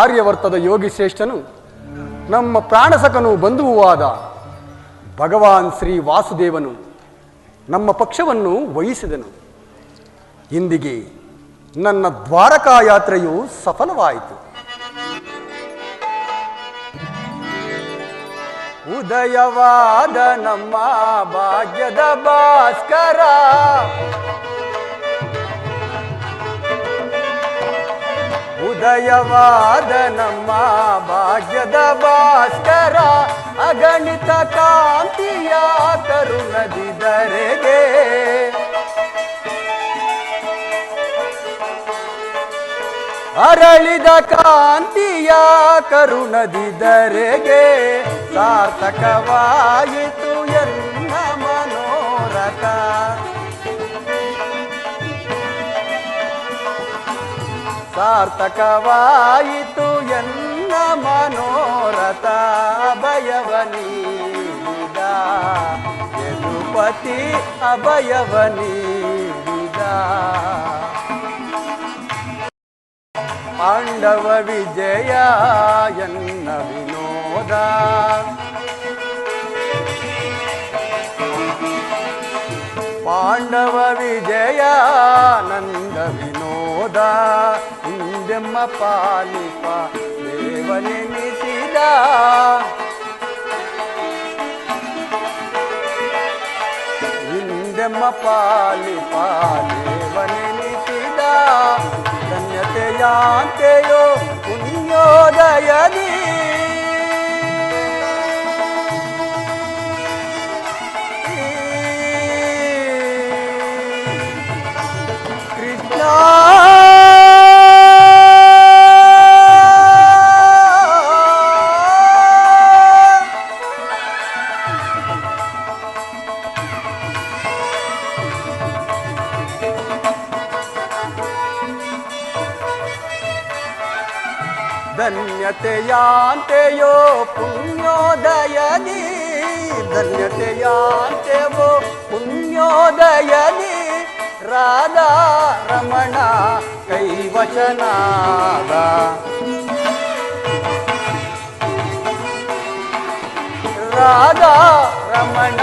ಆರ್ಯವರ್ತದ ಯೋಗಿ ಶ್ರೇಷ್ಠನು ನಮ್ಮ ಪ್ರಾಣಸಕನು ಬಂಧುವಾದ ಭಗವಾನ್ ಶ್ರೀ ವಾಸುದೇವನು ನಮ್ಮ ಪಕ್ಷವನ್ನು ವಹಿಸಿದನು. ಇಂದಿಗೆ ನನ್ನ ದ್ವಾರಕಾ ಯಾತ್ರೆಯು ಸಫಲವಾಯಿತು. ಉದಯವಾದ ನಮ್ಮ ಭಾಗ್ಯದ ಭಾಸ್ಕರ, ಉದಯವಾದ ನಮ್ಮ ಭಾಗ್ಯದ ಭಾಸ್ಕರ, ಅಗಣಿತ ಕಾಂತಿಯ ಕರುಣದಿದರೆಗೆ ಅರಳಿದ ಕಾಂತಿಯ ಕರುಣದಿದರೆಗೆ ಸಾರ್ಥಕವಾಯಿತು ಎನ್ನ ಮನೋರಥ. ಸಾರ್ಥಕವಾಯಿತು ಎನ್ನ ಮನೋರಥ. ಅಭಯವ ನೀಡಿದ ಯದುಪತಿ, ಅಭಯವ ನೀಡಿದ ಪಾಂಡವ ವಿಜಯ ಎನ್ನ ವಿನೋದ. ಪಾಂಡವ ವಿಜಯ ನಂದ ವಿನೋದ, ಹಿಂದೆಮ್ಮ ಪಾಲಿಪ ದೇವನೆನಿಸಿದ. ಹಿಂದೆಮ್ಮ ಪಾಲಿಪ ದೇವನೆನಿಸಿದ. ಧನ್ಯತೆಯಾಂತೆಯೋ ಪುಣ್ಯೋದಯದಿ, ಕೃಷ್ಣ ಧನ್ಯತೆಯಾಂತೆಯೋ ಪುಣ್ಯೋದಯದಿ, ಧನ್ಯತೆಯಾಂತೆಯೋ ಪುಣ್ಯೋದಯದಿ. ರಾಧಾ ರಮಣ ಕೈವಚನಾದ, ರಾಧಾ ರಮಣ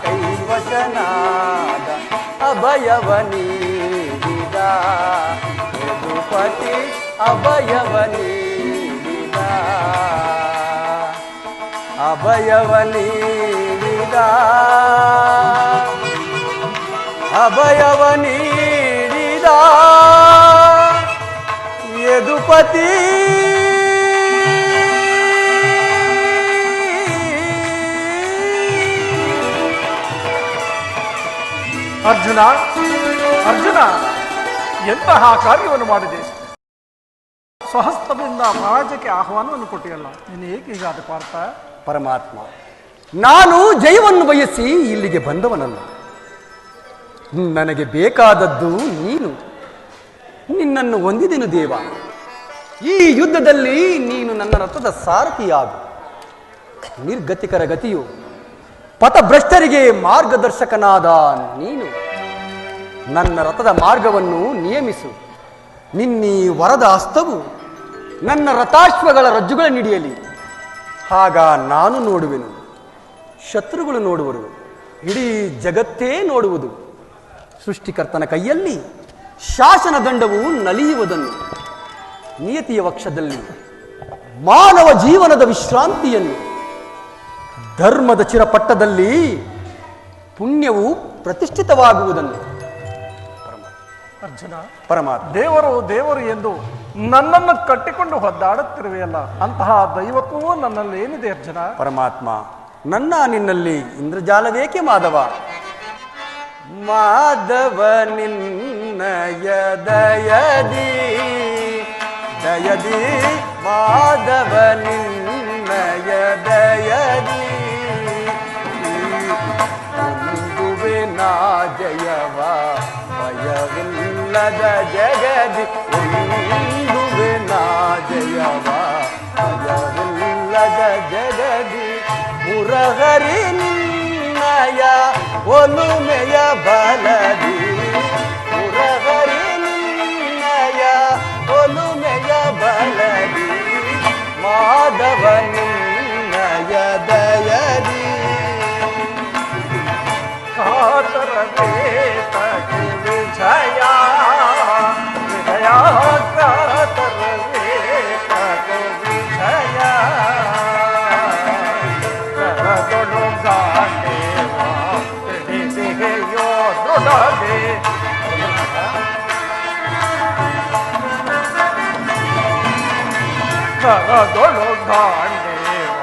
ಕೈವಚನಾದ. ಅಭಯವ ನೀಡಿದ ಯದುಪತಿ, ಅಭಯವ ನೀಡಿದ, ಅಭಯವ ನೀಡಿದ, ಅಭಯವ ನೀಡಿದ ಯದುಪತಿ. ಅರ್ಜುನ, ಅರ್ಜುನ, ಎಂತಹ ಕಾರ್ಯವನ್ನು ಮಾಡಿದೆ. ಸ್ವಹಸ್ತದಿಂದ ರಾಜ್ಯಕ್ಕೆ ಆಹ್ವಾನವನ್ನು ಕೊಟ್ಟಿಯಲ್ಲ, ನೀನು ಏಕೆ ಹೀಗಾದ ಪಾರ್ಥ? ಪರಮಾತ್ಮ, ನಾನು ಜಯವನ್ನು ಬಯಸಿ ಇಲ್ಲಿಗೆ ಬಂದವನಲ್ಲ. ನನಗೆ ಬೇಕಾದದ್ದು ನೀನು. ನಿನ್ನನ್ನು ಹೊಂದಿದೆನು ದೇವ. ಈ ಯುದ್ಧದಲ್ಲಿ ನೀನು ನನ್ನ ರಥದ ಸಾರಥಿಯಾಗು. ನಿರ್ಗತಿಕರ ಗತಿಯು, ಪಥಭ್ರಷ್ಟರಿಗೆ ಮಾರ್ಗದರ್ಶಕನಾದ ನೀನು ನನ್ನ ರಥದ ಮಾರ್ಗವನ್ನು ನಿಯಮಿಸು. ನಿನ್ನೀ ವರದ ಹಸ್ತವು ನನ್ನ ರಥಾಶ್ವಗಳ ರಜ್ಜುಗಳ ನಿಡಿಯಲಿ. ಆಗ ನಾನು ನೋಡುವೆನು, ಶತ್ರುಗಳು ನೋಡುವರು, ಇಡೀ ಜಗತ್ತೇ ನೋಡುವುದು. ಸೃಷ್ಟಿಕರ್ತನ ಕೈಯಲ್ಲಿ ಶಾಸನ ದಂಡವು ನಲಿಯುವುದನ್ನು, ನಿಯತಿಯ ವಕ್ಷದಲ್ಲಿ ಮಾನವ ಜೀವನದ ವಿಶ್ರಾಂತಿಯನ್ನು, ಧರ್ಮದ ಚಿರಪಟ್ಟದಲ್ಲಿ ಪುಣ್ಯವು ಪ್ರತಿಷ್ಠಿತವಾಗುವುದನ್ನು. ಅರ್ಜುನ, ಪರಮಾತ್ಮ, ದೇವರು ದೇವರು ಎಂದು ನನ್ನನ್ನು ಕಟ್ಟಿಕೊಂಡು ಒದ್ದಾಡುತ್ತಿರುವೆಯಲ್ಲ, ಅಂತಹ ದೈವತ್ವವೂ ನನ್ನಲ್ಲಿ ಏನಿದೆ ಅರ್ಜುನ? ಪರಮಾತ್ಮ, ನನ್ನ ನಿನ್ನಲ್ಲಿ ಇಂದ್ರಜಾಲವೇಕೆ ಮಾಧವ? ಮಾಧವ ನಿನ್ನಯ ದಯದಿ, ದಯದಿ ಮಾಧವ ನಿನ್ನಯ ದಯದಿ. ಒಂದುವೆ ನಾ ಜಯವ ಭಯವಿಲ್ಲದ ಜಗದಿ, ಒಂದುವೆ ನಾ ಜಯವ ಭಯವಿಲ್ಲದ ಜಗದಿ. ಮುರಹರಿ ನಿನ್ನಯ ಒಲುಮೆಯ ಬಲದಿ, ಮುರಹರಿ ನಿನ್ನಯ ಒಲುಮೆಯ ಬಲದಿ. ಕರದೊಳು ಗಾಂಡೇವ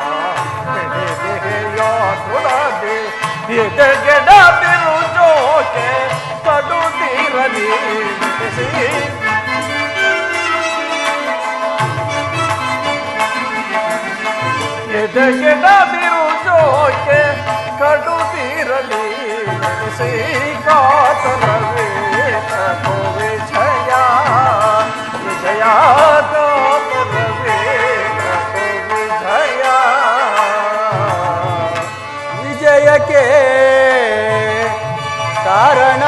ಬೆಳೆದೆಯೋ ತುಳದೆ ಎದೆಗೆಡದಿರು ಜೋಕೆ ಕಡುತ್ತಿರಲಿ ಎದೆಗೆಡದಿರು ಜೋಕೆ ಕಡುತ್ತಿರಲಿ ಸಿ ಕಾತರವೇ ಕೋ ವಿಜಯ ವಿಜಯ ಕಾತರವೇ ಕೋ ವಿಜಯ ವಿಜಯಕ್ಕೆ ಕಾರಣ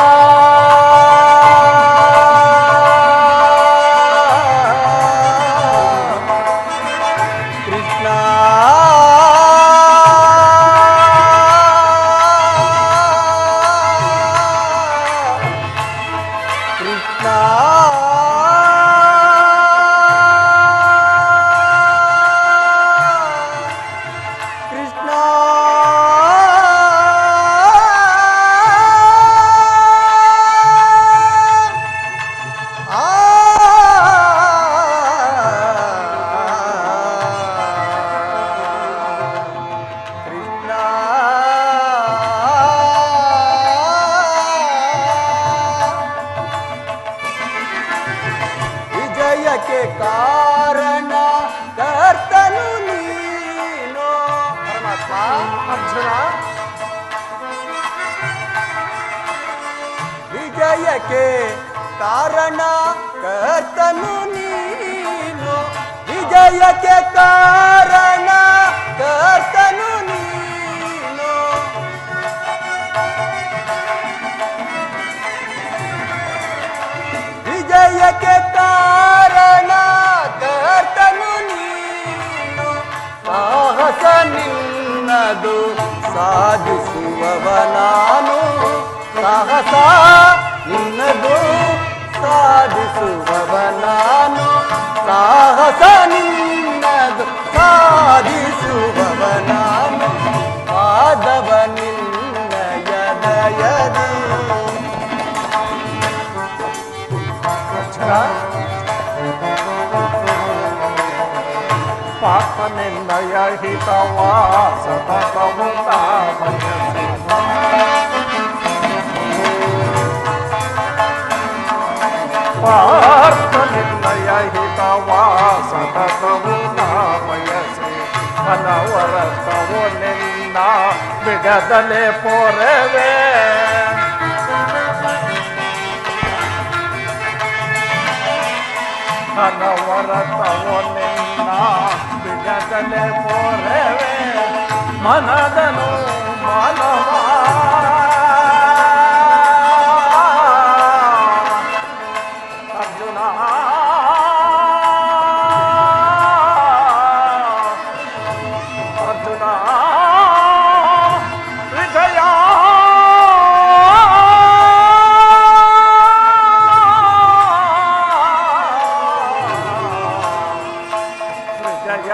ಕೃಷ್ಣ ಕೃಷ್ಣ ಕೃಷ್ಣ ವಿಜಯಕ್ಕೆ ಕಾರಣ ಕರ್ತನು ನೀನು ಪರಮಾತ್ಮ. ಅರ್ಜುನ ವಿಜಯಕ್ಕೆ ಕಾರಣ ಕರ್ತನು ನೀನು ವಿಜಯಕ್ಕೆ ಕಾರಣ ಕರ್ತನು ನೀನು ವಿಜಯಕ್ಕೆ ಕಾರಣ ಕರ್ತನು ನೀನು ಸಾಹಸ ನಿನ್ನದು ಸಾಧಿಸುವವ ನಾನು ಸಾಹಸ ನಿನ್ನದು ಸಾಧಿಸುವವ ನಾನು ಸಾಹಸ ನಿನ್ನದು ಸಾಧಿಸುವವ ನಾನು ಪಾದವ ನಿನ್ನಯದಯದಿ ಪಾಪನಿಂದಯ ಹಿತವ ಸತತವು ಬಯಸಿ ಪಾರ್ಥನಿಂದಯ ಹಿತವ ಸತತವು ಬಯಸಿ ಅನವರತವು ನಿನ್ನ ಬಿಡದಲೆ ಪೊರವೆ ಅನವರತವು ನಿನ್ನ ಬಿಡದಲೆ ಪೊರವೆ ಮನದನು ಮಾನವ ಅರ್ಜುನ ಅರ್ಜುನ ವಿಜಯ ವಿಜಯ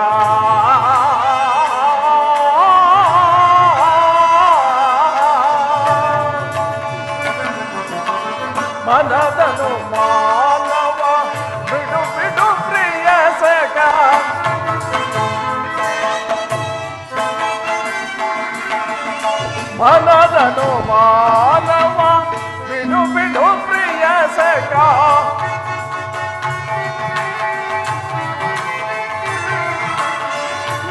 ಮನದನು ಮಾನವ ಬಿಡು ಬಿಡು ಪ್ರಿಯ ಸಖ ಮನದನು ಮಾನವ ಬಿಡು ಬಿಡು ಪ್ರಿಯ ಸಖ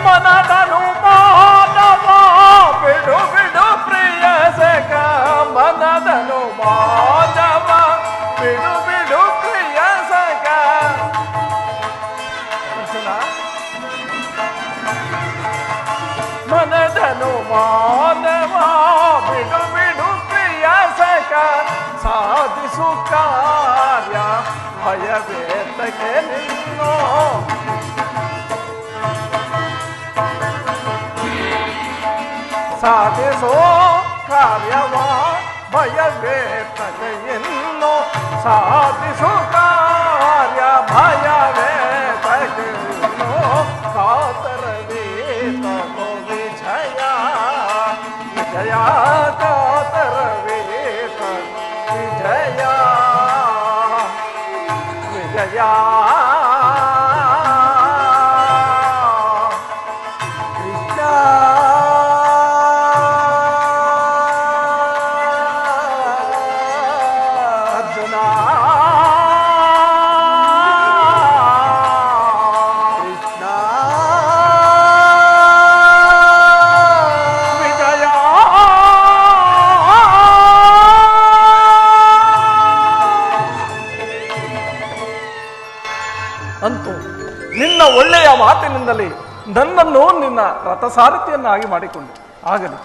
ಮನದನು ಮಾನವ ಬಿಡು ಬಿಡು ಪ್ರಿಯ ಸಖ ಮನದನು ಮಾನವ ಬಿಡು ಬಿಡು ಪ್ರಿಯ ಸಖ ಮನದನು ಮಾನವ ಬಿಡು ಬಿಡು ಪ್ರಿಯ ಸಖ ಸಾಧಿಸು ಕಾರ್ಯ ಭಯವೇತಕ್ಕೆ ನಿನ್ನೋ ಸಾಧಿಸೋ ಕಾರ್ಯವ ಭಯವೇತಕೆಯನ್ನು ಸಾಧಿಸು ಕಾರ್ಯ ಭಯವೇತಕೆಯನ್ನು ಕಾತರವೇ ತಗೋ ವಿಜಯ ವಿಜಯ ಕಾತರವೇ ವಿಜಯ ವಿಜಯ ಒಳ್ಳೆಯ ಮಾತಿನಿಂದಲೇ ನನ್ನನ್ನು ನಿನ್ನ ರಥಸಾರಥಿಯನ್ನಾಗಿ ಮಾಡಿಕೊಂಡು ಆಗಲಿ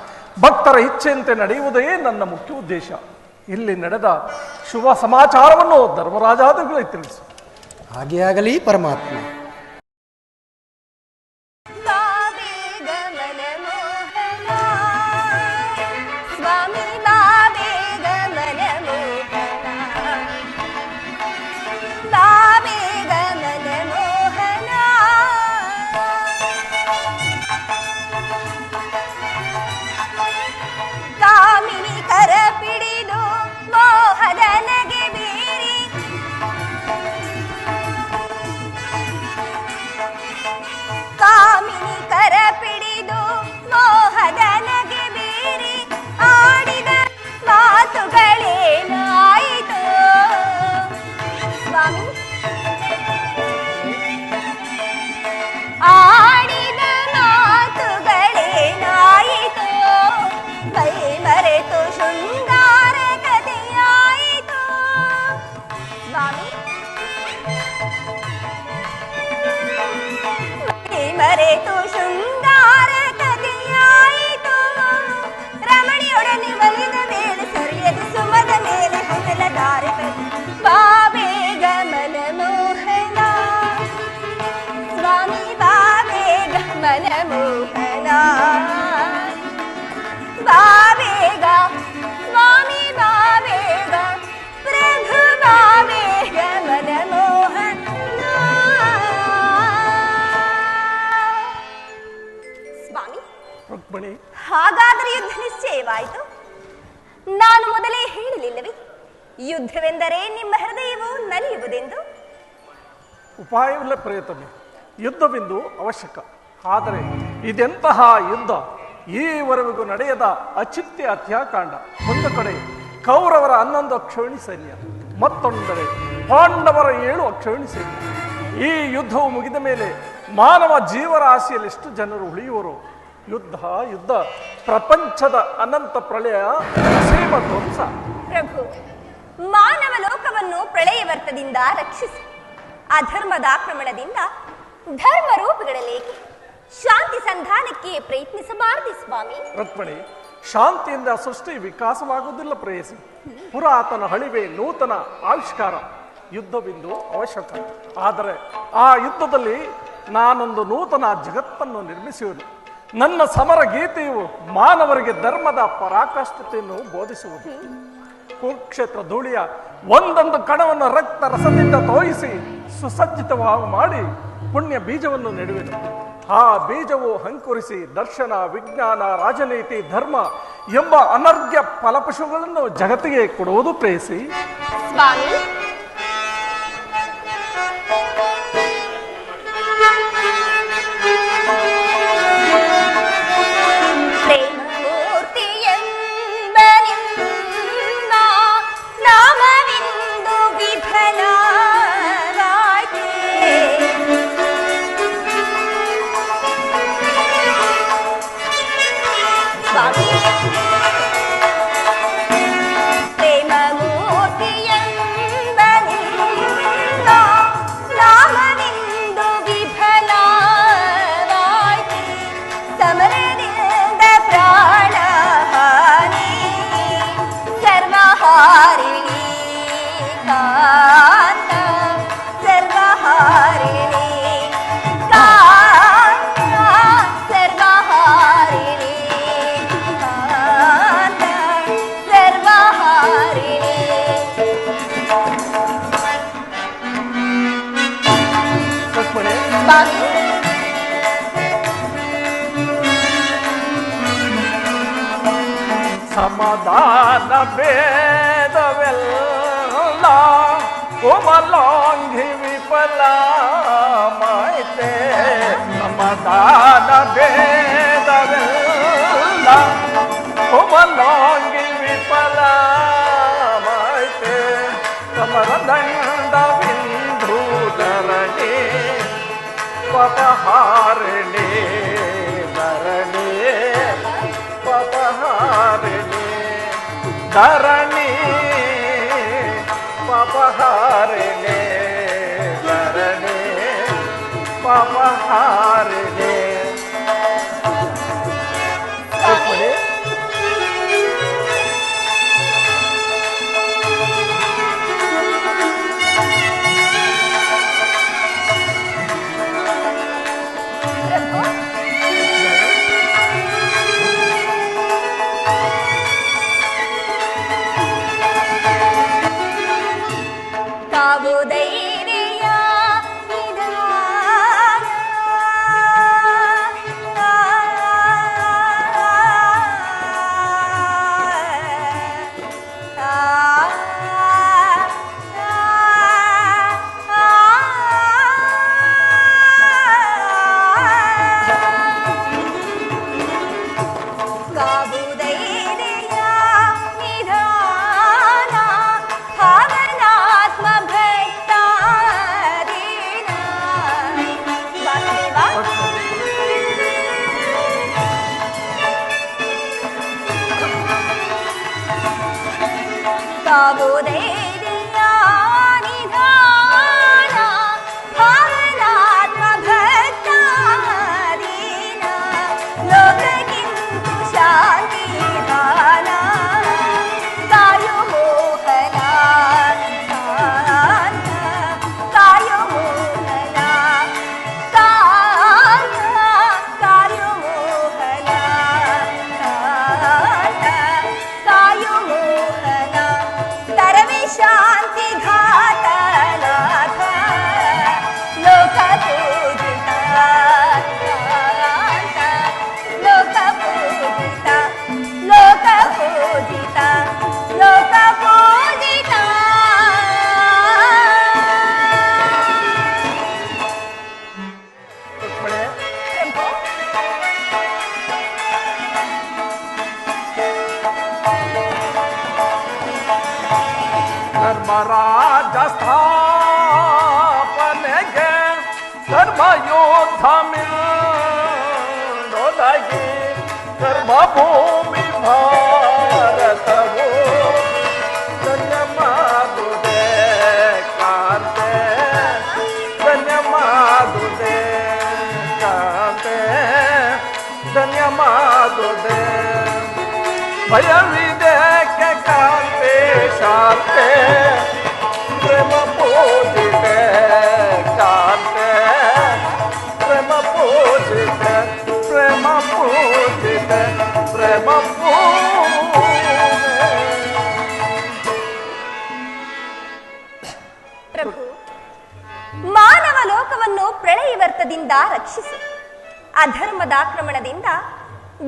ಭಕ್ತರ ಇಚ್ಛೆಯಂತೆ ನಡೆಯುವುದೇ ನನ್ನ ಮುಖ್ಯ ಉದ್ದೇಶ. ಇಲ್ಲಿ ನಡೆದ ಶುಭ ಸಮಾಚಾರವನ್ನು ಧರ್ಮರಾಜಾದಿಗಳಿಗೆ ತಿಳಿಸು. ಹಾಗೆ ಆಗಲಿ ಪರಮಾತ್ಮ. ಮರೆತು ಶೃಂಗಾರ ಕಥೆಯಾಯಿತು ರಮಣಿಯೊಡನೆ ಒಲಿದ ಮೇಲೆ ಸರಿಯದು ಸುಮದ ಮೇಲೆ ಹೊಸಲ ದಾರಿ ಬಾಬೇಗ ಮನಮೋಹನ ಸ್ವಾಮಿ ಬಾಬೇಗ ಮನಮೋಹನ ಬಾಬೇಗ ಸ್ವಾಮಿ ಬಾಬೇಗ ಪ್ರಭು ಬಾಬೇಗ ಮನಮೋಹನ. ಹಾಗಾದರೆ ಯುದ್ಧ ನಿಶ್ಚಯವಾಯಿತು. ನಾನು ಮೊದಲೇ ಹೇಳಲಿಲ್ಲವೇ ಯುದ್ಧವೆಂದರೆ ನಿಮ್ಮ ಹೃದಯವು ನಲಿಯುವುದೆಂದು? ಉಪಾಯವಿಲ್ಲ ಪ್ರಿಯತಮೆ, ಯುದ್ಧವೆಂದು ಅವಶ್ಯಕ. ಆದರೆ ಇದೆಂತಹ ಯುದ್ಧ? ಈವರೆಗೂ ನಡೆಯದ ಅಚಿತ್ಯ ಹತ್ಯಾಕಾಂಡ. ಒಂದು ಕಡೆ ಕೌರವರ 11 ಅಕ್ಷೋಣಿ ಸೈನ್ಯ, ಮತ್ತೊಂದೆಡೆ ಪಾಂಡವರ 7 ಅಕ್ಷೋಣಿ ಸೈನ್ಯ. ಈ ಯುದ್ಧವು ಮುಗಿದ ಮೇಲೆ ಮಾನವ ಜೀವರಾಶಿಯಲ್ಲಿ ಎಷ್ಟು ಜನರು ಉಳಿಯುವರು? ಯುದ್ಧ ಯುದ್ಧ, ಪ್ರಪಂಚದ ಅನಂತ ಪ್ರಳಯ, ಅಸೀಮ ಧ್ವಂಸ. ಪ್ರಭು, ಮಾನವ ಲೋಕವನ್ನು ಪ್ರಳಯವರ್ತದಿಂದ ರಕ್ಷಿಸಿ ಅಧರ್ಮದ ಆಕ್ರಮಣದಿಂದ ಧರ್ಮ ರೂಪುಗಳಲೇಕೆ ಶಾಂತಿ ಸಂಧಾನಕ್ಕೆ ಪ್ರಯತ್ನಿಸಬಾರದು ಸ್ವಾಮಿ. ರುಕ್ಮಿಣಿ, ಶಾಂತಿಯಿಂದ ಸೃಷ್ಟಿ ವಿಕಾಸವಾಗುವುದಿಲ್ಲ ಪ್ರೇಯಸಿ. ಪುರಾತನ ಹಳಿವೆ ನೂತನ ಆವಿಷ್ಕಾರ. ಯುದ್ಧವೆಂದು ಅವಶ್ಯಕ. ಆದರೆ ಆ ಯುದ್ಧದಲ್ಲಿ ನಾನೊಂದು ನೂತನ ಜಗತ್ತನ್ನು ನಿರ್ಮಿಸುವುದು. ನನ್ನ ಸಮರ ಗೀತೆಯು ಮಾನವರಿಗೆ ಧರ್ಮದ ಪರಾಕಾಷ್ಠತೆಯನ್ನು ಬೋಧಿಸುವುದು. ಕುರುಕ್ಷೇತ್ರ ಧೂಳಿಯ ಒಂದೊಂದು ಕಣವನ್ನು ರಕ್ತ ರಸದಿಂದ ತೋಯಿಸಿ ಸುಸಜ್ಜಿತವಾಗಿ ಮಾಡಿ ಪುಣ್ಯ ಬೀಜವನ್ನು ನೆಡುವೆನು. ಆ ಬೀಜವು ಅಂಕುರಿಸಿ ದರ್ಶನ, ವಿಜ್ಞಾನ, ರಾಜನೀತಿ, ಧರ್ಮ ಎಂಬ ಅನರ್ಘ್ಯ ಫಲಪುಷ್ಪಗಳನ್ನು ಜಗತ್ತಿಗೆ ಕೊಡುವುದು ಪ್ರೇಯಸಿ. ಸಮಾಧಾನ ಭೇದವೆಲ್ಲ ಕೋಮಲಾಂಗಿ ವಿಫಲ ಮಾಯಿತೆ. ಸಮಾಧಾನ ಭೇದವೆಲ್ಲ ಕೋಮಲಾಂಗಿ ವಿಫಲ ಮಾಯಿತೆ. ಸಮರದಂಡ ಬಿಂದು ಧರಣಿ ಪಪಹಾರಿಣಿ ಧರಣಿ ಪಪಹಾರಿಣಿ ಧರಣಿ ಪಪಹಾರಿಣಿ ಧರಣಿ ಪಪ ತಾರಿಣಿ. ರುಕ್ಮಿಣಿ, ತಾವು ಧೈರ್ಯ ಧರ್ಮರಾಜ ಸ್ಥಾಪನೆಗೆ ಧರ್ಮಯೋಧ ಮಿಲ್ಲೊದಗಿ ಕರ್ಮಭೂಮಿ ಭಾರತವು ಧನ್ಯಮಾದುದೆ ಕಾಂತೆ, ಧನ್ಯಮಾದುದೆ ಕಾಂತೆ, ಧನ್ಯಮಾದುದೆ. ಭಯವಿದೇಕೆ ಕಾಂತೆ ಶಾಂತೆ, ಪ್ರೇಮ ಪೂಜಿತೆ ಕಾಂತೆ, ಪ್ರೇಮ ಪೂಜಿತೆ, ಪ್ರೇಮ ಪೂಜಿತೆ, ಪ್ರೇಮ ಪ್ರಭು, ಮಾನವ ಲೋಕವನ್ನು ಪ್ರಳಯವರ್ತದಿಂದ ರಕ್ಷಿಸು. ಅಧರ್ಮದ ಆಕ್ರಮಣದಿಂದ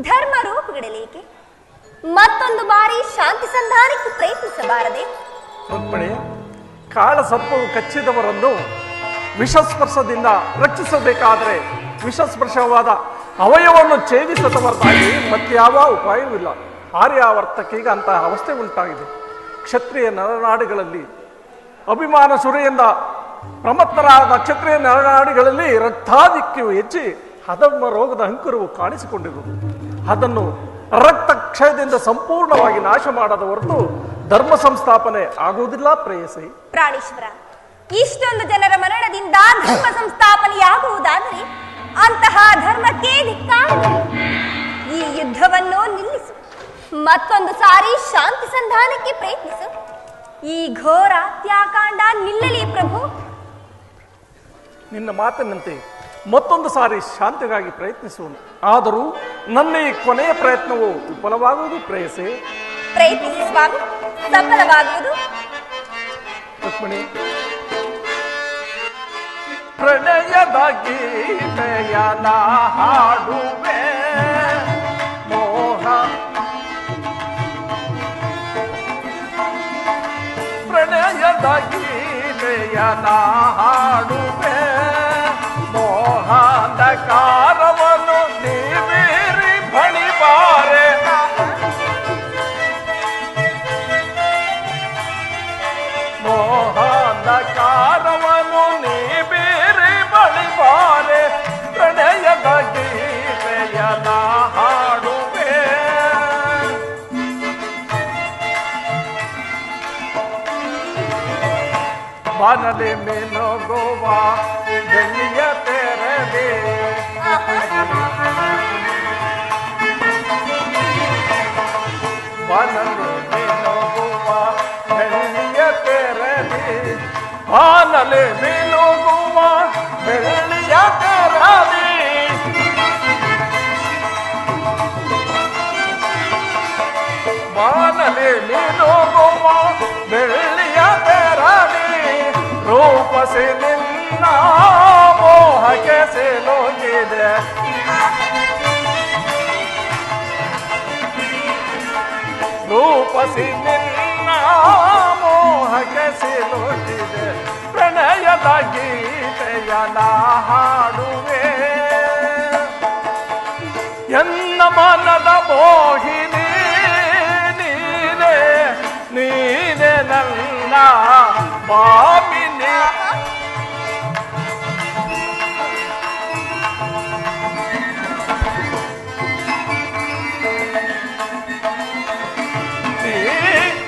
ಧರ್ಮ ರೂಪುಗಡಲೇಕೆ ಮತ್ತೊಂದು ಬಾರಿ ಶಾಂತಿ ಸಂಧಾನಕ್ಕೆ ಪ್ರಯತ್ನಿಸಬಾರದೆ? ರುಕ್ಮಿಣಿ, ಕಾಳಸರ್ಪವು ಕಚ್ಚಿದವರನ್ನು ವಿಷಸ್ಪರ್ಶದಿಂದ ರಕ್ಷಿಸಬೇಕಾದರೆ ವಿಷಸ್ಪರ್ಶವಾದ ಅವಯವವನ್ನು ಛೇದಿಸದ ಹೊರತಾಗಿ ಮತ್ಯಾವ ಉಪಾಯವಿಲ್ಲ. ಆರ್ಯಾವರ್ತಕೀಗ ಅಂತಹ ಅವಸ್ಥೆ ಉಂಟಾಗಿದೆ. ಕ್ಷತ್ರಿಯ ನರನಾಡಿಗಳಲ್ಲಿ ಅಭಿಮಾನ ಸುರೆಯಿಂದ ಪ್ರಮತ್ತರಾದ ಕ್ಷತ್ರಿಯ ನರನಾಡಿಗಳಲ್ಲಿ ರಕ್ತಾಧಿಕ್ಯವು ಹೆಚ್ಚಿ ಅಧರ್ಮ ರೋಗದ ಅಂಕುರವು ಕಾಣಿಸಿಕೊಂಡಿರುವುದು. ಅದನ್ನು ರಕ್ತ ಕ್ಷಯದಿಂದ ಸಂಪೂರ್ಣವಾಗಿ ನಾಶ ಮಾಡದ ಹೊರತು ಧರ್ಮ ಸಂಸ್ಥಾಪನೆ ಆಗುವುದಿಲ್ಲ ಪ್ರೇಯಸಿ. ಪ್ರಾಣೇಶ್ವರ, ಇಷ್ಟೊಂದು ಜನರ ಮರಣದಿಂದ ಧರ್ಮ ಸಂಸ್ಥಾಪನೆಯಾಗುವುದಾದರೆ ಅಂತಹ ಧರ್ಮಕ್ಕೆ ಧಿಕ್ಕಾರವಿಲ್ಲ. ಈ ಯುದ್ಧವನ್ನು ನಿಲ್ಲಿಸು. ಮತ್ತೊಂದು ಸಾರಿ ಶಾಂತಿ ಸಂಧಾನಕ್ಕೆ ಪ್ರಯತ್ನಿಸು. ಈ ಘೋರ ಹತ್ಯಾಕಾಂಡ ನಿಲ್ಲಲಿ ಪ್ರಭು. ನಿನ್ನ ಮಾತಿನಂತೆ ಮತ್ತೊಂದು ಸಾರಿ ಶಾಂತಿಗಾಗಿ ಪ್ರಯತ್ನಿಸುವನು. ಆದರೂ ನನ್ನ ಈ ಕೊನೆಯ ಪ್ರಯತ್ನವು ವಿಫಲವಾಗುವುದು ಪ್ರೇಯಸಿ. ಪ್ರಯತ್ನಿಸಿ ಸ್ವಾಮಿ, ಸಫಲವಾಗುವುದು. ರುಕ್ಮಿಣಿ, ಪ್ರಣಯದ ಗೀತೆಯನ ಹಾಡುವೆ ಮೋಹ, ಪ್ರಣಯದ ಗೀತೆಯನ ಹಾಡುವೆ ಮೋಹಾಂಧಕಾರವನ್ನು ನೀವೀರಿ ಬಳಿಬಾರೆ, ಮೋಹಾಂಧಕಾರವನ್ನು ನೀವೀರಿ ಬಳಿಬಾರೆ, ಪ್ರಣಯದ ಗೀತೆಯನ ಹಾಡುವೆ. ಬಾನಲಿ ಮಿನುಗುವ ಬೆಳ್ಳಿಯ ತೆರದೆ ಬಾನಲೆ ಮಿನುಗುವ ಬೆಳ್ಳಿಯ ತೆರದಿ ಬಾನಲೆ ಮಿನುಗುವ ಬೆಳ್ಳಿಯ ತೆರದಿ ಬಾನಲೆ ಮಿನುಗುವ ಬೆಳ್ಳಿಯ ತೆರದಿ ರೂಪಸಿ ನಿನ್ನ ಮೋಹಕ್ಕೆ ಸಿಲುಕಿದೆ ರೂಪಸಿ ನಿನ್ನ ಮೋಹಕ್ಕೆ ಸಿಲುಕಿದೆ ಪ್ರಣಯದ ಗೀತೆಯ ನಾ ಹಾಡುವೆ ಎನ್ನ ಮನದ ಮೋಹಿನಿ ನೀನೆ ನೀನೆ ನನ್ನ ಮಾಮಿನಿ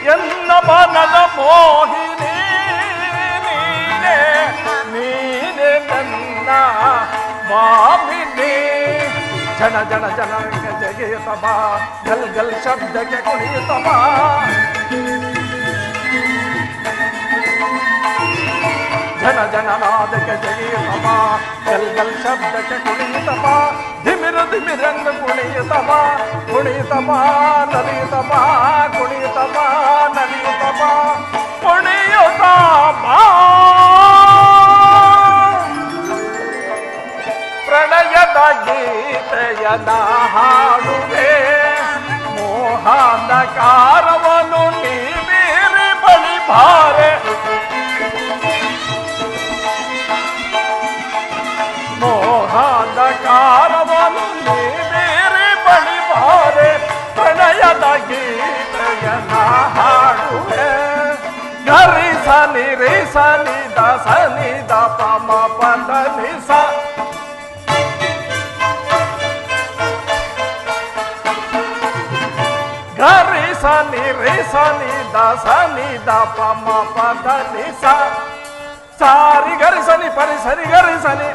ಎನ್ನ ಮನದ ಮೋಹಿನಿ ನೀನೆ ನೀನೆ ನನ್ನ ಮಾಮಿನಿ ಜನ ಜನ ಜನಕ್ಕೆ ಜಗೆಯುತ್ತ ಬಾ ಗಲ್ ಗಲ್ ಶಬ್ದಕ್ಕೆ ಕುಣಿಯುತ್ತ ಬಾ ಜನ ಜನ ನಾದಕ್ಕೆ ಜಗೆಯುತ್ತ ಬಾ ಗಲ್ ಗಲ್ ಶಬ್ದಕ್ಕೆ ಕುಣಿಯುತ್ತ ಬಾ ಧಿಮಿರು ಧಿಮಿರಂದು ಕುಣಿಯುತ್ತ ಬಾ ಕುಣಿಯುತ್ತ ಬಾ ನಲಿಯುತ್ತ ಬಾ ಕುಣಿಯುತ್ತ ಬಾ ನಲಿಯುತ್ತ ಬಾ ಕುಣಿಯುತ್ತ ಬಾ ಪ್ರಣಯದ ಗೀತೆಯನ ಹಾಡುವೆ ಮೋಹಾಂಧಕಾರವನ್ನು ನೀ ಮೀರಿ ಬಳಿ ಬಾರೆ ಮೋಹಾಂಧಕಾರವನ್ನು ನೀ ಮೀರಿ ಬಳಿ ಬಾರೆ ಪ್ರಣಯದ ಗೀತೆಯನ ಹಾಡುವೆ ಗರಿ ಸನಿ ರೇ ಸನಿ ದ ಸನಿ ದ ಪಮ ಪದ ನಿ ಸ ಗರಿ ಸನಿ ರೇ ಸನಿ ದ ಸನಿ ದ ಪಮ ಪದ ನಿ ಸ ಸಾರಿ ಗರಿ ಸನಿ ಪರಿ ಸರಿ ಗರಿ ಸನಿ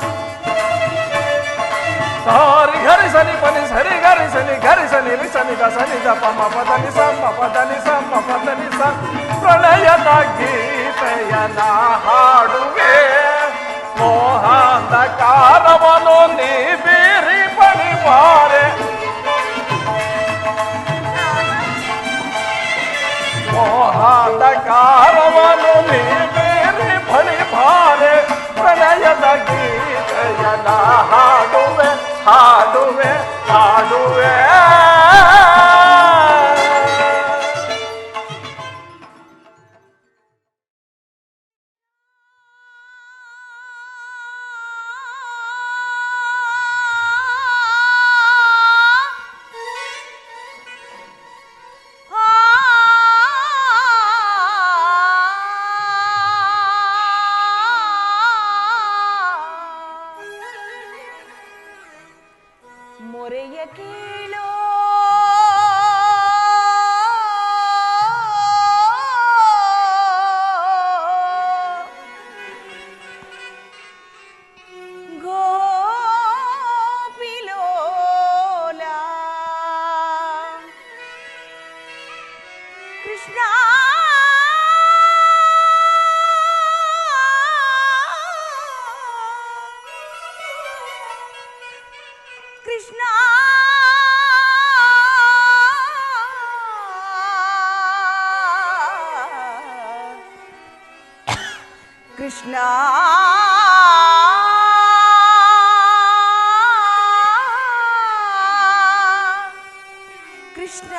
ಸಾರಿ ಗರಿ ಸನಿ ಪನಿ ಸರಿ ಗರಿ ಸನಿ ರಿ ಸನಿ ದ ಸನಿ ದ ಪಮ ಪದ ನಿ ಸ ಮ ಪದ ನಿ ಸ ಮ ಪದ ನಿ ಸ ಪ್ರಣಯದ ಗೀತೆಯನ ಹಾಡುವೆ ಮೋಹಾಂಧಕಾರವನ್ನು ನೀ ಬೀರಿ ಬಳಿ ಬಾರೆ ಮೋಹಾಂಧಕಾರವನ್ನು ನೀ ಬೀರಿ ಬಳಿ ಬಾರೆ ಪ್ರಣಯದ ಗೀತೆಯನ ಹಾಡುವೆ ಹಾಡುವೆ ಹಾಡುವೆ ಮೊರೆಯ ಕೇಳೋ ಗೋಪಿಲೋಲ ಕೃಷ್ಣ ಕೃಷ್ಣ ಕೃಷ್ಣ ಕೃಷ್ಣ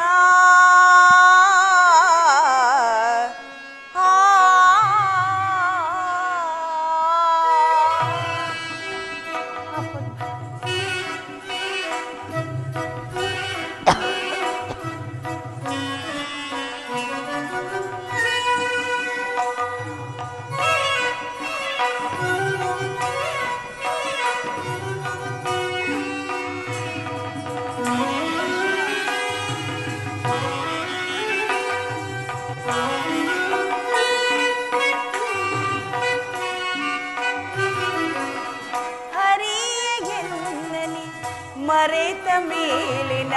ಮರೆತ ಮೇಲಿನ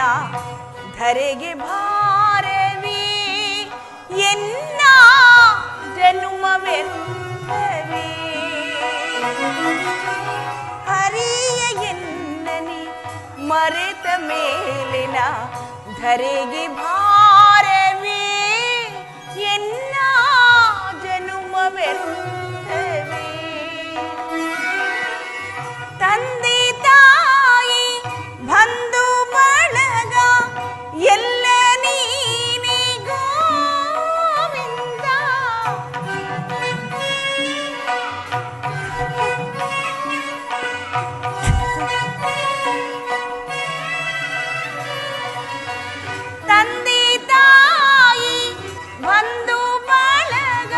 ಧರೆಗೆ ಭಾರವೇ ಎನ್ನ ಜನುಮವೆಂದವೇ ಹರಿಯ ಎನ್ನನಿ ಮರೆತ ಮೇಲಿನ ಧರೆಗೆ ಭಾರವೇ ಎನ್ನ ಜನುಮವೆಂದವೇ ತಂದೆ ತಾಯಿ ಬಂಧು ಬಳಗ ಎಲ್ಲ ನೀನೆ ಗೋವಿಂದ ತಂದೆ ತಾಯಿ ಬಂಧು ಬಳಗ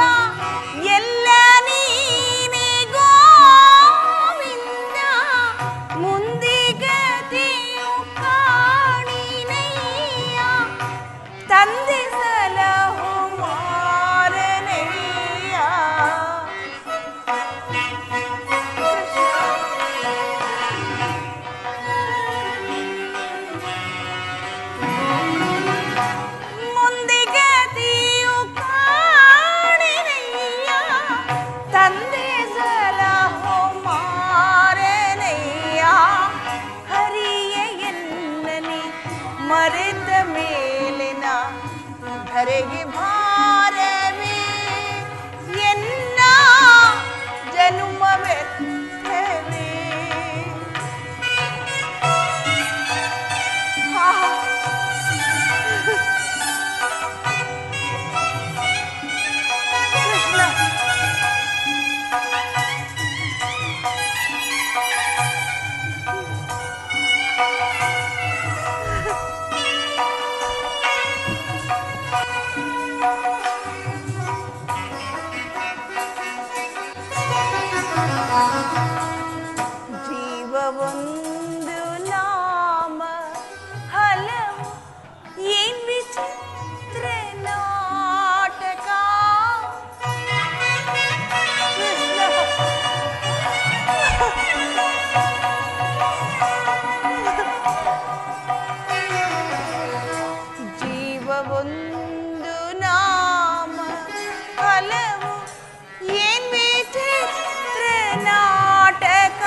ಎಲ್ಲ ನೀನೆ ಗೋವಿಂದ ಮುಂದೆ ಗತಿಯು ಕಾಣಿನಯ್ಯ ತಂದೆ ಸಲಹು ಮಾರನಯ್ಯ ಮುಂದೆ ಗತಿಯು ಕಾಣಿನಯ್ಯ ತಂದೆ ಸಲಹು ಮಾರನಯ್ಯ ಹರಿಯ ಎನ್ನನಿ ಮರೆತ ಮೇಲಿನ ಧರೆಗೆ ಭಾರವೇ ಎನ್ನ ಜನುಮವೆತ್ತವೇ ಕೃಷ್ಣ ಜೀವವೊಂದು ನಾಮ ಹಲವು ಏನ್ ವಿಚಿತ್ರ ನಾಟಕ ಜೀವವೊಂದು ನಾಮ ಹಲವು ಏನ್ ವಿಚಿತ್ರ ನಾಟಕ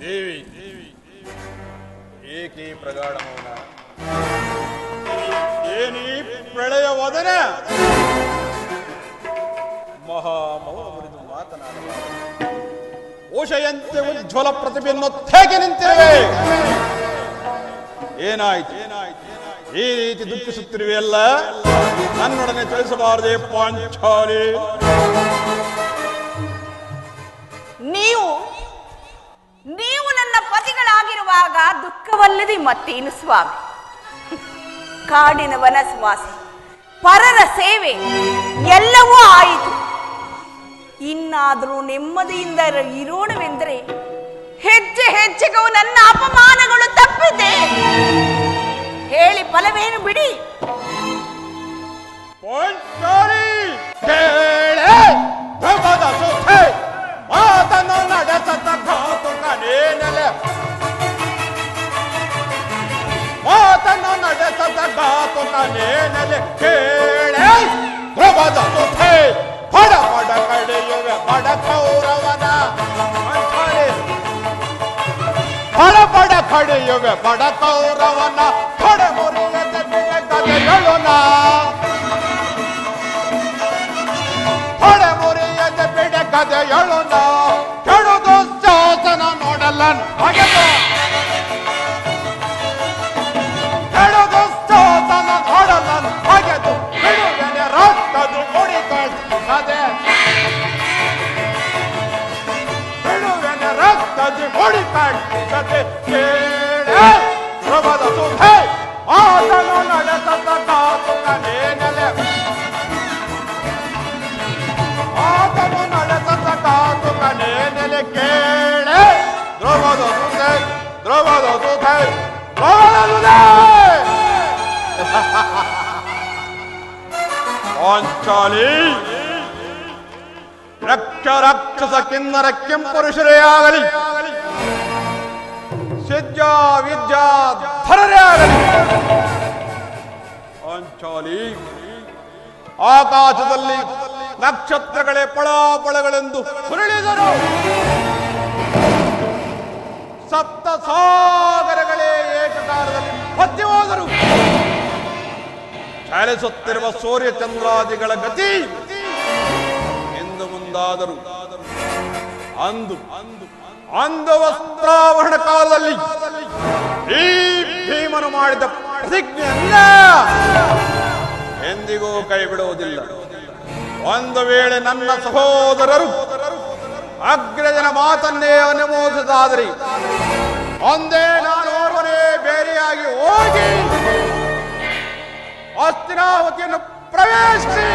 ದೇವಿ ಏಕೆ ಪ್ರಗಾಢ ಮೌನ? ಏನೀ ಪ್ರಳಯ ವದನ? ಮಹಾಮೌನ ಮುರಿದು ಮಾತನಾಡಬಾರದು. ಓಷೆಯಂತೆ ಉಜ್ವಲ ಪ್ರತಿಭೆಯನ್ನು ಹೇಗೆ ನಿಂತಿರುವೆ? ಏನಾಯ್ತು? ಈ ರೀತಿ ದುಃಖಿಸುತ್ತಿರುವೆಯಲ್ಲ, ನನ್ನೊಡನೆ ತಿಳಿಸಬಾರದೆ ಪಾಂಚಾಲಿ? ನೀವು ನನ್ನ ಪತಿಗಳಾಗಿರುವಾಗ ದುಃಖವಲ್ಲದೆ ಮತ್ತೇನು ಸ್ವಾಮಿ? ಕಾಡಿನ ವನವಾಸಿ, ಪರರ ಸೇವೆ ಎಲ್ಲವೂ ಆಯಿತು. ಇನ್ನಾದರೂ ನೆಮ್ಮದಿಯಿಂದ ಇರೋಣವೆಂದರೆ ಹೆಜ್ಜೆ ಹೆಜ್ಜೆಗೂ ನನ್ನ ಅಪಮಾನಗಳು ತಪ್ಪಿದೆ. ಹೇಳಿ ಫಲವೇನು ಬಿಡಿ. ಮಾತನ್ನು ನಡೆಸತ ಘಾತುಕನೇನಲೆ, ಮಾತನ್ನು ನಡೆಸತ ಘಾತುಕನೇನಲೆ. ಕೇಳೆ ಧ್ರುವದ ಸುಖೆ ಪಡ ಪಡ ಕಡೆಯುವೆ ಬಡ ಕೌರವನ. ಪಡ ಪಡ ಕಡೆಯುವೆ ಬಡ ಕೌರವನ. ತೊಡೆ ಮುರಿಯದ ಕಥೆಗಳನ, ತೊಡೆ ಮುರಿಯದ ಬಿಡೆ ಕಥೆಗಳನ. ಕೆಡುದು ಶಾಸನ ನೋಡಲನ್ ಹಾಗೆದು, ಕೆಡುದು ಶಾಸನ ನೋಡಲನ್ ಹಾಗೆದು. ಬಿಡುವೆನೆ ರಕ್ತದು ಕೊಡಿ ಕಳಿಸದೆ, ಬಿಡುವೆನೆ ರಕ್ತದು ಕೊಡಿ ಕಳಿಸದೆ. ಕೇಳೆ ಧ್ರುವದ ಸುಧೆ ಮಾತನು ನಡೆಸತ ಘಾತುಕನೇನಲೆ, ಮಾತನು ನಡೆಸತ ಘಾತುಕನೇನಲೆ. ಕೇಳೆ ಧ್ರುವದ ಸುಧೆ, ಧ್ರುವದ ಸುಧೆ, ಧ್ರುವದ ಸುಧೆ. ಪಾಂಚಾಲಿ ರಾಕ್ಷಸ ಕಿನ್ನರ ಕೆಂಪುರುಷರೇ ಆಗಲಿ, ಸಿದ್ಧ ವಿದ್ಯಾಧರರೇ ಆಗಲಿ, ಪಾಂಚಾಲಿ ಆಕಾಶದಲ್ಲಿ ನಕ್ಷತ್ರಗಳೇ ಪಳಾಪಳಗಳೆಂದು ಹುರುಳಿದರು. ಸಪ್ತ ಸಾಗರಗಳೇ ಏಕಕಾಲದಲ್ಲಿ ಹೊತ್ತಿ ಹೋದರು. ಚಲಿಸುತ್ತಿರುವ ಸೂರ್ಯ ಚಂದ್ರಾದಿಗಳ ಗತಿ ಎಂದು ಮುಂದಾದರು. ಅಂದು ವಸ್ತ್ರಾವರಣ ಕಾಲದಲ್ಲಿ ಈ ಭೀಮನು ಮಾಡಿದ ಪ್ರತಿಜ್ಞೆಯನ್ನ ಎಂದಿಗೂ ಕೈ ಬಿಡುವುದಿಲ್ಲ. ಒಂದು ವೇಳೆ ನನ್ನ ಸಹೋದರರು ಅಗ್ರಜನ ಮಾತನ್ನೇ ಅನುಮೋದಿಸಿದಾದರೆ ಒಂದೇ ನಾನು ಓರ್ವನೇ ಬೇರೆಯಾಗಿ ಹೋಗಿ ಹಸ್ತಿನಾವತಿಯನ್ನು ಪ್ರವೇಶಿಸಿ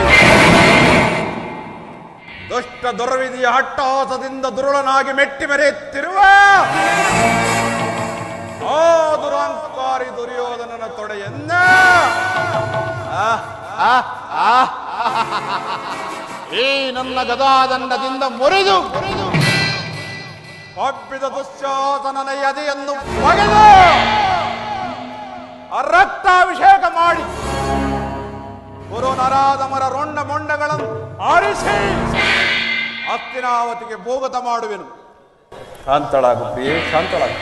ದುಷ್ಟ ದುರ್ವಿಧಿಯ ಹಟ್ಟಹಾಸದಿಂದ ದುರುಳನಾಗಿ ಮೆಟ್ಟಿ ಮೆರೆಯುತ್ತಿರುವ ಆ ದುರಹಂಕಾರಿ ದುರ್ಯೋಧನನ ತೊಡೆಯನ್ನ ಈ ನನ್ನ ಗದಾದಂಡದಿಂದ ಮುರಿದು ಹಬ್ಬಿದ ದುಶ್ಯಾಸನನ ಎದೆಯನ್ನು ಬಗೆದು ರಕ್ತಾಭಿಷೇಕ ಮಾಡಿ ಗುರು ನರಾಧಮರ ರೊಂಡ ಮೊಂಡಗಳನ್ನು ಆರಿಸಿ ಹಸ್ತಿನಾವತಿಗೆ ಭೂಗತ ಮಾಡುವೆನು. ಶಾಂತಳಾಗು ಪ್ರಿಯೆ, ಶಾಂತಳಾಗು.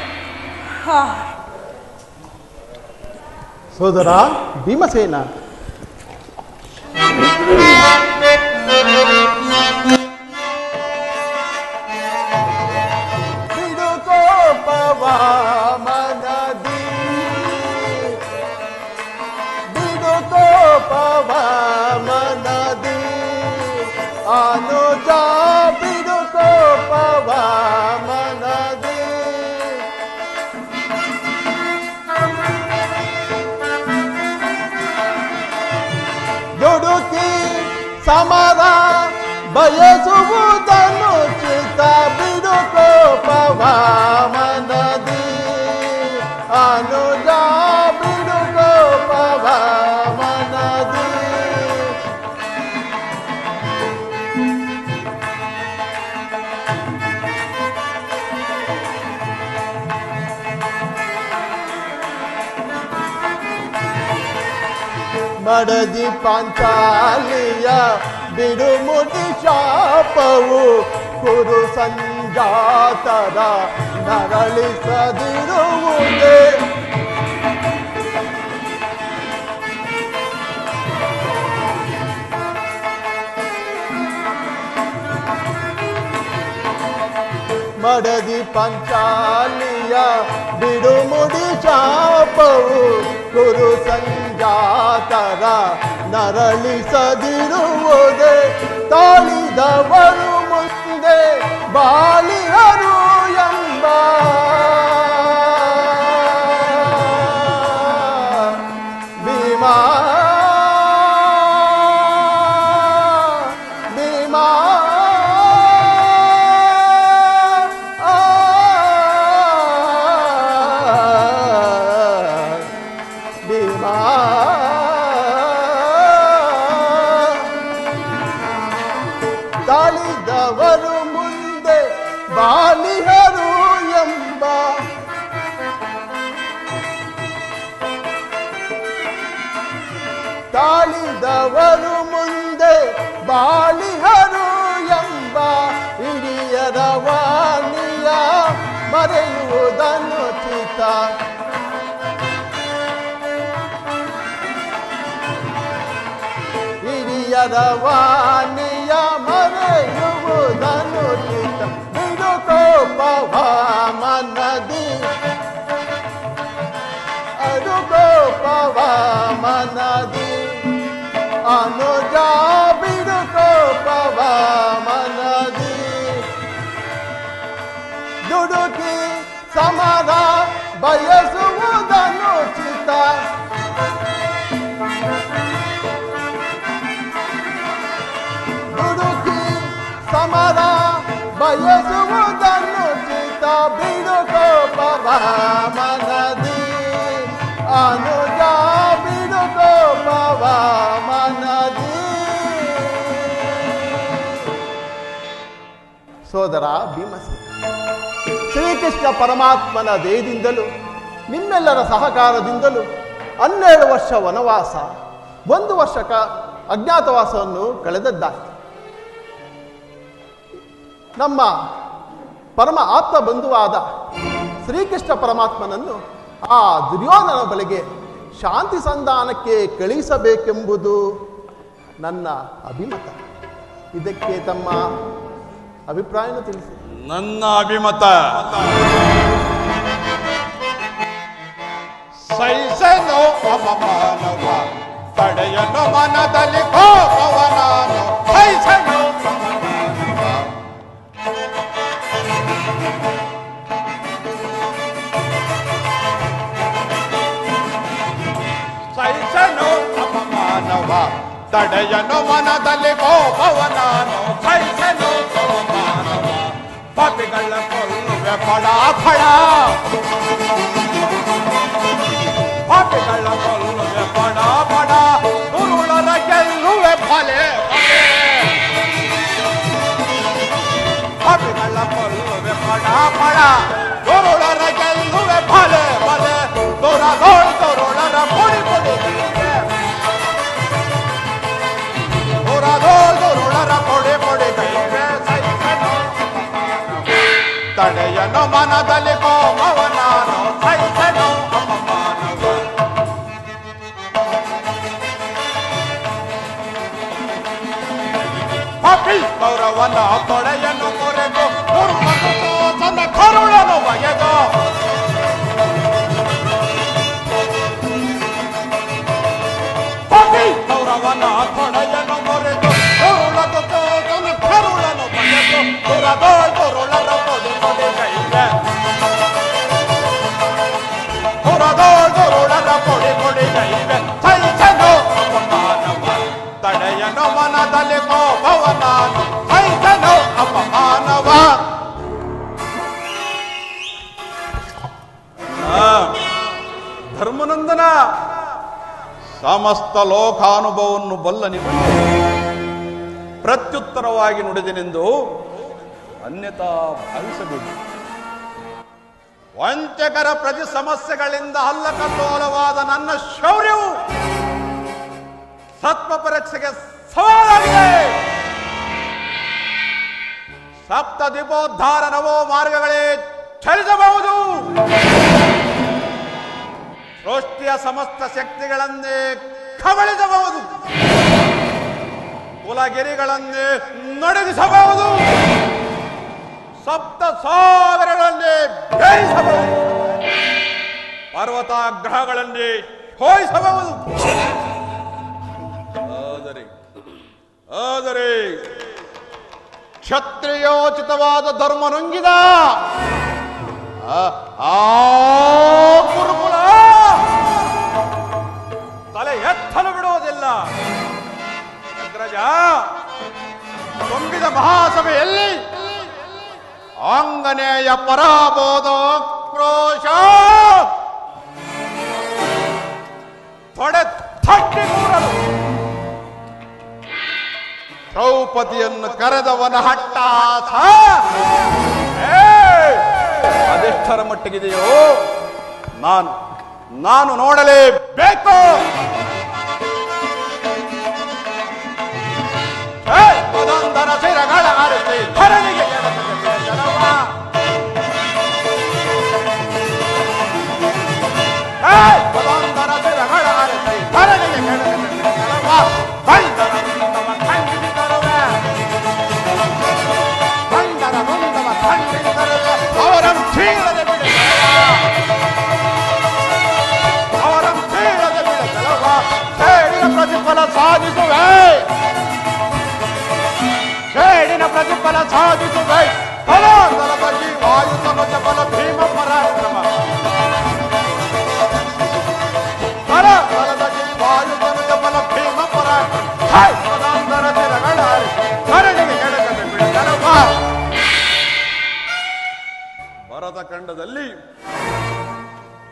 ಸೋದರ ಭೀಮಸೇನ, ಅನುಜ ಬಿಡುಕೋ ಪವಮನದಿ ದುಡುಕಿ ಸಮರ ಬಯಸುವುದನ್ನು ಚಿತ್ತ ಬಿಡುಕೋ ಪವಮನದಿ ಅನುಜ ಬಿಡುಕೋ ಪವಮನದಿ ಮಡದಿ ಪಾಂಚಾಲಿಯ ಬಿಡುಮುಡಿ ಶಾಪವು ಕುರು ಸಂಜಾತರ ನರಳಿಸದಿರುವುದೇ ಮಡದಿ ಪಂಚಾಲಿಯ ಬಿಡುಮುಡಿ ಶಾಪವು ಗುರು ಸಂಜಾತರ ನರಳಿಸದಿರುವುದೇ ತಾಳಿದವರು ಮುಂದೆ ಬಾಲಿಹರು ಎಂಬ ಭೀಮಾ ಭೀಮಾ ಭೀಮಾ ತಾಳಿದವರು ಮುಂದೆ ಬಾಲಿಹರು ಎಂಬ ತಾಳಿದವರು ಮುಂದೆ ಬಾಲಿಹರು ಎಂಬ ಹಿರಿಯರ ವಾಣಿಯ ಮರೆಯುವುದನ್ನು ಚಿತ್ತ ಹಿರಿಯರ ವಾಣಿಯ ಮರೆಯುವುದನ್ನು ಚಿತ್ತ ಬಿಡುಕೋಪವ ಮನದಿ ಅಡುಕೋಪವ ಮನದಿ ಅನುಜ ಬಿಡುಕೋಪವ ಮನದಿ ದುಡುಕಿ ಸಮರ ಬಯಸುವುದನ್ನು ಚಿತ್ತ ದುಡುಕಿ ಸಮರ ಬಯಸುವುದನ್ನು ಚಿತ್ತ ಬಿಡುಕೋಪವ ಮನದಿ ಅನುಜ ಬಿಡುಕೋಪವ ಮನದಿ. ಸೋದರ ಭೀಮಸೇನ, ಶ್ರೀಕೃಷ್ಣ ಪರಮಾತ್ಮನ ದಯದಿಂದಲೂ ನಿಮ್ಮೆಲ್ಲರ ಸಹಕಾರದಿಂದಲೂ 12 ವರ್ಷ ವನವಾಸ, 1 ವರ್ಷ ಅಜ್ಞಾತವಾಸವನ್ನು ಕಳೆದದ್ದಾಯಿತು. ನಮ್ಮ ಪರಮ ಆಪ್ತ ಬಂಧುವಾದ ಶ್ರೀಕೃಷ್ಣ ಪರಮಾತ್ಮನನ್ನು ಆ ದುರ್ಯೋಧನ ಬಳಿಗೆ ಶಾಂತಿ ಸಂಧಾನಕ್ಕೆ ಕಳುಹಿಸಬೇಕೆಂಬುದು ನನ್ನ ಅಭಿಮತ. ಇದಕ್ಕೆ ತಮ್ಮ ಅಭಿಪ್ರಾಯವನ್ನು ತಿಳಿಸಿ. ನನ್ನ ಅಭಿಮತ ಸಹಿಸನು ಅಪಮಾನವ, ತಡೆಯನು ಮನದಲ್ಲಿ ಕೋಪವ ನಾನು ಸಹಿಸನು. ಸಹಿಸನು ಅಪಮಾನವ, ತಡೆಯನು ಮನದಲ್ಲಿ ಕೋಪವ ನಾನು ಸಹಿಸನು. ಅಪಮಾನವ ಪಾಪಿಗಳ ಕೊಲ್ಲುವೆ ಫಳ ಫಳ, ಪಾಪಿಗಳ ಕೊಲ್ಲುವೆ ಫಳ ಫಳ, ದುರುಳರ ಗೆಲ್ಲುವೆ ಫಲೆ ಫಲೆ. ಪಾಪಿಗಳ ಕೊಲ್ಲುವೆ ಫಳ ಫಳ, ದುರುಳರ ಗೆಲ್ಲುವೆ ಫಲೆ ಫಲೆ. ದುರುಳರ ಪುಡಿ ಪುಡಿ ದುರುಳರ ಪುಡಿ ಪುಡಿ ಕೈಗೆ ಸಹಿಸನು. ತಡೆಯನು ಮನದಲ್ಲಿ ಕೋಪವ ನಾನು ಸಹಿಸನು. ಅಪಮಾನವ ಪಾಪಿ ಗೌರವನ ತೊಡೆಯನ್ನು ಮುರಿದು ದುರ್ಮನ ಕರುಳನು ಬಗೆದು. ಪಾಪಿ ಗೌರವನ ತೊಡೆಯನ್ನು ಮುರಿದು ಕರುಳನು ಬಗೆದು. ದುರುಳರ ಪೊಡಿ ಪೊಡಿ ಕೈಗೆ, ದುರುಳರ ಪೊಡಿ ಪೊಡಿ ಕೈಗೆ ಸಹಿಸನು. ಅಪಮಾನವ ತಡೆಯನು ಮನದಲ್ಲಿ ಕೋಪವ ನಾನು ಸಹಿಸನು. ಅಪಮಾನವ ಧರ್ಮನಂದನ, ಸಮಸ್ತ ಲೋಕಾನುಭವವನ್ನು ಬಲ್ಲ ನಿಮಗೆ ಪ್ರತ್ಯುತ್ತರವಾಗಿ ನುಡಿದೆನೆಂದು ಅನ್ಯತಾ ಭಾವಿಸಬೇಕು. ವಂಚಕರ ಪ್ರತಿ ಸಮಸ್ಯೆಗಳಿಂದ ಹಲ್ಲಕಲ್ಲೋಲವಾದ ನನ್ನ ಶೌರ್ಯವು ಸತ್ವ ಪರೀಕ್ಷೆಗೆ ಸವಾಲಾಗಿದೆ. ಸಪ್ತ ದೀಪೋದ್ಧಾರ ನವೋ ಮಾರ್ಗಗಳೇ ಚಲಿಸಬಹುದು. ಸೃಷ್ಟಿಯ ಸಮಸ್ತ ಶಕ್ತಿಗಳನ್ನೇ ಕಬಳಿಸಬಹುದು. ಕುಲಗಿರಿಗಳನ್ನೇ ನಡುಗಿಸಬಹುದು. ಸಪ್ತ ಸಾಗರಗಳನ್ನೇ ಬೇಯಿಸಬಹುದು. ಪರ್ವತಾಗ್ರಹಗಳನ್ನೇ ಹೋಯಿಸಬಹುದು. ಆದರೆ ಕ್ಷತ್ರಿಯೋಚಿತವಾದ ಧರ್ಮ ನುಂಗಿದ ಆ ಗುರುಕುಲ ತಲೆ ಎತ್ತಲು ಬಿಡುವುದಿಲ್ಲ. ಅಗ್ರಜ, ತುಂಬಿದ ಮಹಾಸಭೆಯಲ್ಲಿ ಆಂಗನೇಯ ಪರಾಬೋಧ ಕ್ರೋಶ ತೊಡೆ ತಟ್ಟಿ ಕೂರಲು ದ್ರೌಪದಿಯನ್ನು ಕರೆದವನ ಹಟ್ಟಾಸ ಅದೆಷ್ಟರ ಮಟ್ಟಿಗಿದೆಯೋ ನಾನು ನೋಡಲೇಬೇಕು. ಮದಂದರ ಶಿರಗಳ ಅರಸಿ ಧರಣಿಗೆ ಮದಂದರ ಶಿರಗಳ ಅರಸಿ ಧರಣಿಗೆ ಪ್ರತಿಫಲ ಸಾಧಿಸುವೆ. ಸೇಡಿನ ಪ್ರತಿಫಲ ಸಾಧಿಸುವೆ. ಫಲಾಂತರದಲ್ಲಿ ವಾಯು ಸಮಜ ಫಲ ಭೀಮ ಪರಾಕ್ರಮ. ಫಲಾಂತರದಲ್ಲಿ ವಾಯು ಸಮಜ ಫಲ ಭೀಮ ಪರಾಕ್ರಮ. ಫಲಾಂತರ ಚಿರಗಳ ಧರಣಿಗೆ ಕೆಳಗಡೆ ಬಿಡಲವ. ಭರತ ಖಂಡದಲ್ಲಿ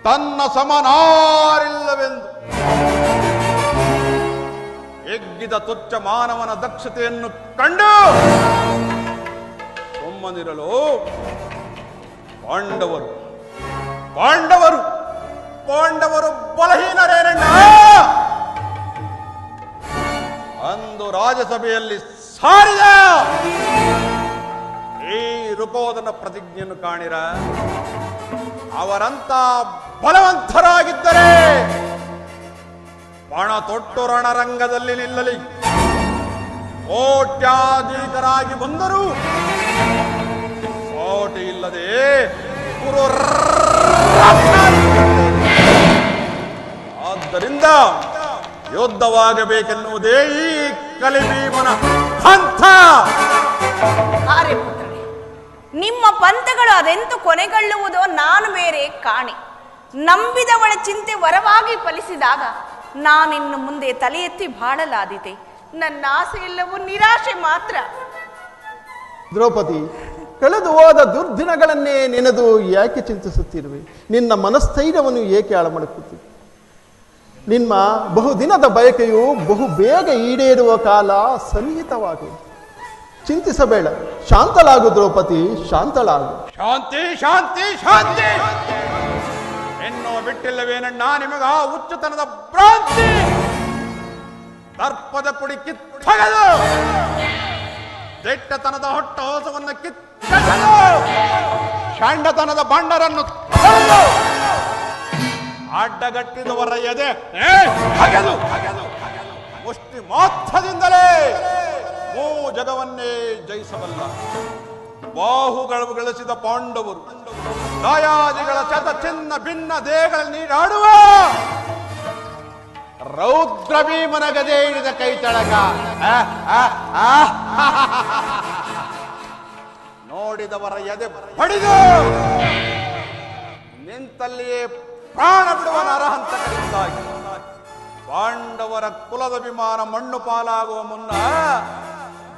ತನ್ನ ಸಮನಾರಿಲ್ಲವೆಂದು ಎಗ್ಗಿದ ತುಚ್ಛ ಮಾನವನ ದಕ್ಷತೆಯನ್ನು ಕಂಡು ಸುಮ್ಮನಿರಲು ಪಾಂಡವರು ಬಲಹೀನರೇನಣ್ಣ. ಅಂದು ರಾಜಸಭೆಯಲ್ಲಿ ಸಾರಿದ ಈ ಋಕೋದನ ಪ್ರತಿಜ್ಞೆಯನ್ನು ಕಾಣಿರ. ಅವರಂತ ಬಲವಂತರಾಗಿದ್ದರೆ ಪಣ ತೊಟ್ಟು ರಣರಂಗದಲ್ಲಿ ನಿಲ್ಲಲಿ. ಕೋಟ್ಯಾಧೀಕರಾಗಿ ಬಂದರೂ ಕೋಟಿ ಇಲ್ಲದೆ ಗುರು. ಆದ್ದರಿಂದ ಯುದ್ಧವಾಗಬೇಕೆನ್ನುವುದೇ ಈ ಕಲಿಭೀಮನ ಹಂತ. ಆರ್ಯಪುತ್ರರೇ, ನಿಮ್ಮ ಪಂಥಗಳು ಅದೆಂತು ಕೊನೆಗೊಳ್ಳುವುದೋ ನಾನು ಬೇರೆ ಕಾಣೆ. ನಂಬಿದವಳ ಚಿಂತೆ ವರವಾಗಿ ಫಲಿಸಿದಾಗ ನಾನಿನ್ನು ಮುಂದೆ ತಲೆ ಎತ್ತಿ ಬಾಳಲಾದಿತೆ. ನನ್ನ ಆಸೆ ಎಲ್ಲವೂ ನಿರಾಶೆ ಮಾತ್ರ. ದ್ರೌಪದಿ, ಕಳೆದು ಹೋದ ದುರ್ದಿನಗಳನ್ನೇ ನೆನೆದು ಯಾಕೆ ಚಿಂತಿಸುತ್ತಿರುವೆ? ನಿನ್ನ ಮನಸ್ಥೈರ್ಯವನ್ನು ಏಕೆ ಹಾಳು ಮಾಡುತ್ತಿರುವೆ? ನಿಮ್ಮ ಬಹುದಿನದ ಬಯಕೆಯು ಬಹು ಬೇಗ ಈಡೇರುವ ಕಾಲ ಸನ್ನಿಹಿತವಾಗುವುದು. ಚಿಂತಿಸಬೇಡ, ಶಾಂತಳಾಗು ದ್ರೌಪದಿ, ಶಾಂತಳಾಗು. ಶಾಂತಿ ಶಾಂತಿ ಶಾಂತಿ ಎನ್ನುವ ಬಿಟ್ಟಿಲ್ಲವೇನಣ್ಣ ನಿಮಗ ಹುಚ್ಚುತನದ ಭ್ರಾಂತಿ. ದರ್ಪದ ಕುಡಿ ಕಿತ್ತಗದು, ದಿಟ್ಟತನದ ಹೊಟ್ಟ ಹೊಸವನ್ನು ಕಿತ್ತಗದು, ಶಾಂಡತನದ ಬಂಡರನ್ನು ಅಡ್ಡಗಟ್ಟಿದವರ ಎದೆ ಹಗೆದು ಮುಷ್ಟಿ ಮಾತ್ರದಿಂದಲೇ ಜಗವನ್ನೇ ಜಯಿಸಬಲ್ಲ. ಬಾಹುಗಳು ಗಳಿಸಿದ ಪಾಂಡವರು ದಾಯಾದಿಗಳ ಚತ ಚಿನ್ನ ಭಿನ್ನ ದೇಹಗಳಲ್ಲಿ ನೀರಾಡುವ ರೌದ್ರ ಭೀಮನ ಗದೆ ಹಿಡಿದ ಕೈ ತಳಕ ನೋಡಿದವರ ಎದೆ ಬಡಿದು ನಿಂತಲ್ಲಿಯೇ ಪ್ರಾಣ ಬಿಡುವ ನರಹಂತಕರಿಂದಾಗಿ ಪಾಂಡವರ ಕುಲದ ವಿಮಾನ ಮಣ್ಣು ಪಾಲಾಗುವ ಮುನ್ನ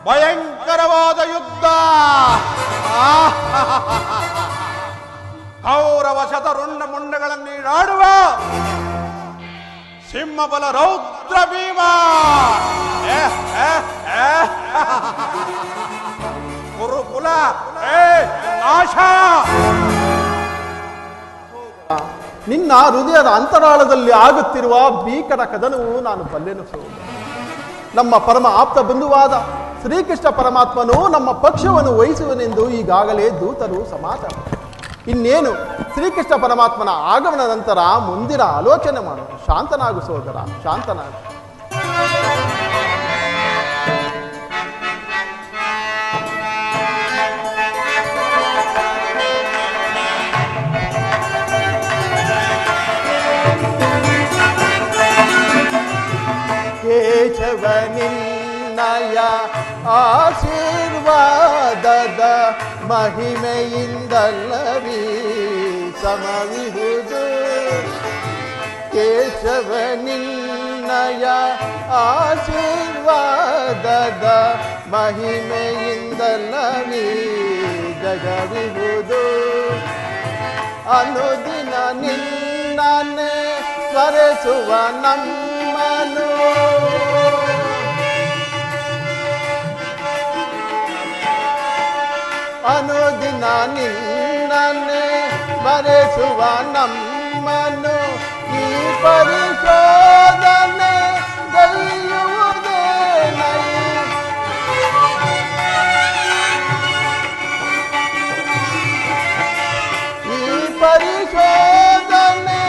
ಭಯಂಕರವಾದ ಯುದ್ಧ. ಕೌರವ ಶತರುಂಡ ಮುಂಡಗಳನ್ನು ನೀಡಾಡುವ ಸಿಂಹಬಲ ರೌದ್ರ ಭೀಮ ಕುರುಕುಲ ನಾಶ. ನಿನ್ನ ಹೃದಯದ ಅಂತರಾಳದಲ್ಲಿ ಆಗುತ್ತಿರುವ ಭೀಕರ ಕದನವು ನಾನು ಬಲ್ಲೆನು. ನಮ್ಮ ಪರಮ ಆಪ್ತ ಬಂಧುವಾದ ಶ್ರೀಕೃಷ್ಣ ಪರಮಾತ್ಮನು ನಮ್ಮ ಪಕ್ಷವನ್ನು ವಹಿಸುವನೆಂದು ಈಗಾಗಲೇ ದೂತರು ಸಮಾಚಾರ. ಇನ್ನೇನು ಶ್ರೀಕೃಷ್ಣ ಪರಮಾತ್ಮನ ಆಗಮನ ನಂತರ ಮುಂದಿನ ಆಲೋಚನೆ ಮಾಡು. ಶಾಂತನಾಗು ಸೋದರ, ಶಾಂತನಾಗು. ಕೇಶವ ನಿನ್ನಯ ಆಶೀರ್ವಾದದ ಮಹಿಮೆಯಿಂದಲ್ಲವೀ ಸಮವಿಹುದು. ಕೇಶವ ನಿನ್ನಯ ಆಶೀರ್ವಾದದ ಮಹಿಮೆಯಿಂದಲ್ಲವೀ ಜಗವಿಹುದು. ಅನುದಿನ ನಿನ್ನನ್ನೇ ಸ್ಮರಿಸುವ ನಮ್ಮನು ಅನುದಿನ ನಿನ್ನನ್ನೇ ಸ್ಮರಿಸುವ ನಮ್ಮನು ಈ ಪರಿಶೋಧನೆ ಗೆಲ್ಲುವುದೇನೈ. ಈ ಪರಿಶೋಧನೆ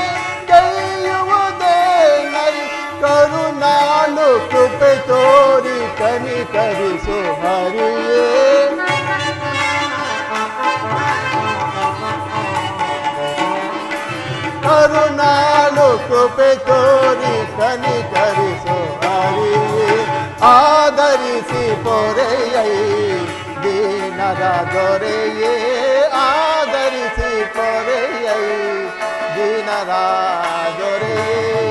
ಗೆಲ್ಲುವುದೇನೈ. ಕರುಣಾಳು ಕೃಪೆ ತೋರಿ ಕನಿಕರಿಸು ಹರಿಯೇ. ಕರುಣಾಳು ಕೃಪೆ ತೋರಿ ಕನಿಕರಿಸು ಹರಿಯೇ. ಆದರಿಸಿ ಪೊರೆಯೈ ದೀನರ ದೊರೆಯೇ. ಆದರಿಸಿ ಪೊರೆಯೈ ದೀನರ ದೊರೆಯೇ.